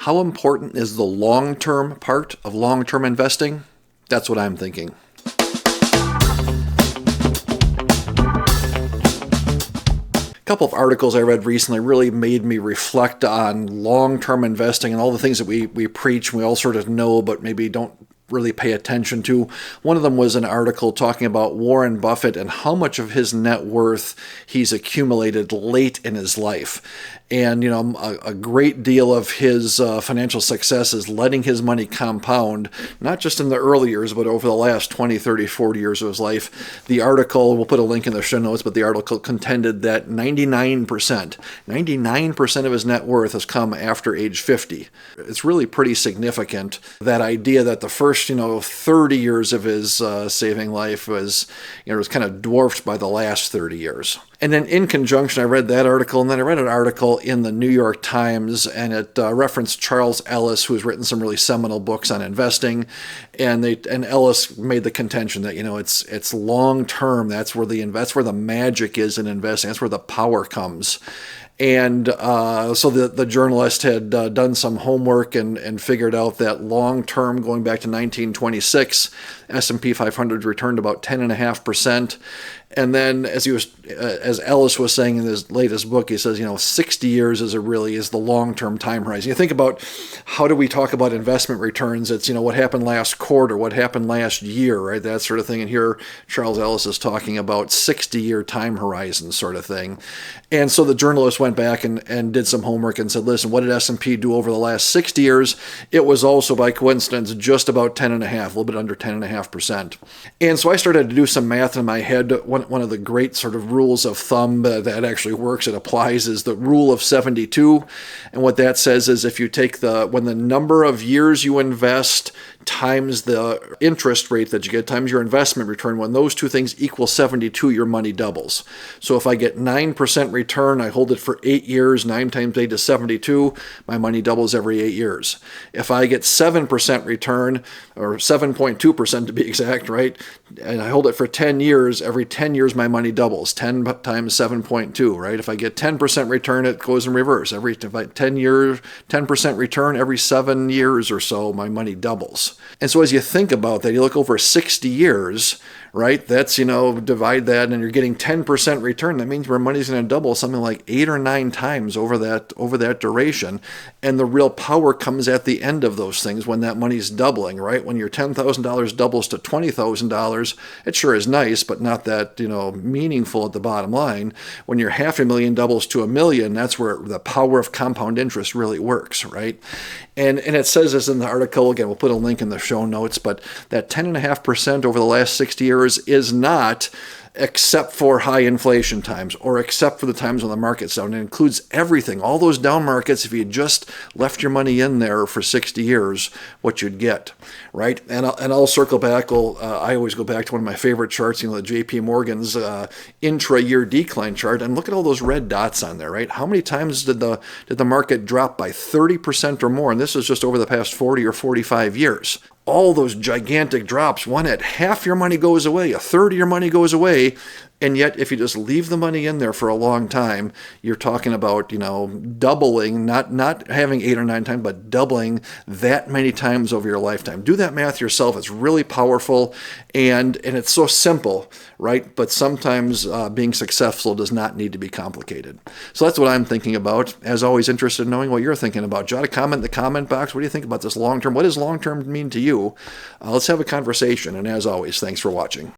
How important is the long-term part of long-term investing? That's what I'm thinking. A couple of articles I read recently really made me reflect on long-term investing and all the things that we preach, we all sort of know, but maybe don't really pay attention to. One of them was an article talking about Warren Buffett and how much of his net worth he's accumulated late in his life. And, a great deal of his financial success is letting his money compound, not just in the early years, but over the last 20, 30, 40 years of his life. The article, we'll put a link in the show notes, but the article contended that 99% of his net worth has come after age 50. It's really pretty significant, that idea that the first, 30 years of his saving life was kind of dwarfed by the last 30 years. And then in conjunction, I read that article, and then I read an article in the New York Times, and it referenced Charles Ellis, who's written some really seminal books on investing. And Ellis made the contention that it's long term. That's where the magic is in investing. That's where the power comes. And so the journalist had done some homework and figured out that long term, going back to 1926, S&P 500 returned about 10.5%. And then, as Ellis was saying in his latest book, he says, 60 years is the long-term time horizon. You think about, how do we talk about investment returns? It's, what happened last quarter, what happened last year, right? That sort of thing. And here, Charles Ellis is talking about 60-year time horizon sort of thing. And so the journalist went back and did some homework and said, listen, what did S&P do over the last 60 years? It was also, by coincidence, just about 10.5, a little bit under 10.5%. And so I started to do some math in my head. One of the great sort of rules of thumb that actually works, it applies, is the rule of 72. And what that says is, if you take when the number of years you invest times the interest rate that you get times your investment return, when those two things equal 72, your money doubles. So if I get 9% return, I hold it for 8 years, 9 times 8 is 72, my money doubles every 8 years. If I get 7% return, or 7.2% to be exact, right, and I hold it for 10 years, every 10 years my money doubles, 10 times 7.2, right? If I get 10% return, it goes in reverse. If I 10% return, every 7 years or so, my money doubles. And so as you think about that, you look over 60 years, right? That's, divide that, and you're getting 10% return. That means your money's going to double something like 8 or 9 times over that duration. And the real power comes at the end of those things, when that money's doubling, right? When your $10,000 doubles to $20,000, it sure is nice, but not that, meaningful at the bottom line. When your $500,000 doubles to $1 million, that's where the power of compound interest really works, right? And it says this in the article, again, we'll put a link in the show notes, but that 10.5% over the last 60 years is not except for high inflation times, or except for the times when the market's down. It includes everything, all those down markets. If you just left your money in there for 60 years, what you'd get, right? And I'll circle back. I always go back to one of my favorite charts, the JP Morgan's intra-year decline chart, and look at all those red dots on there, right? How many times did the market drop by 30% or more? And this is just over the past 40 or 45 years. All those gigantic drops, one at half your money goes away, a third of your money goes away. And yet, if you just leave the money in there for a long time, you're talking about, doubling, not having 8 or 9 times, but doubling that many times over your lifetime. Do that math yourself. It's really powerful, and it's so simple, right? But sometimes being successful does not need to be complicated. So that's what I'm thinking about. As always, interested in knowing what you're thinking about. Jot a comment in the comment box. What do you think about this long-term? What does long-term mean to you? Let's have a conversation. And as always, thanks for watching.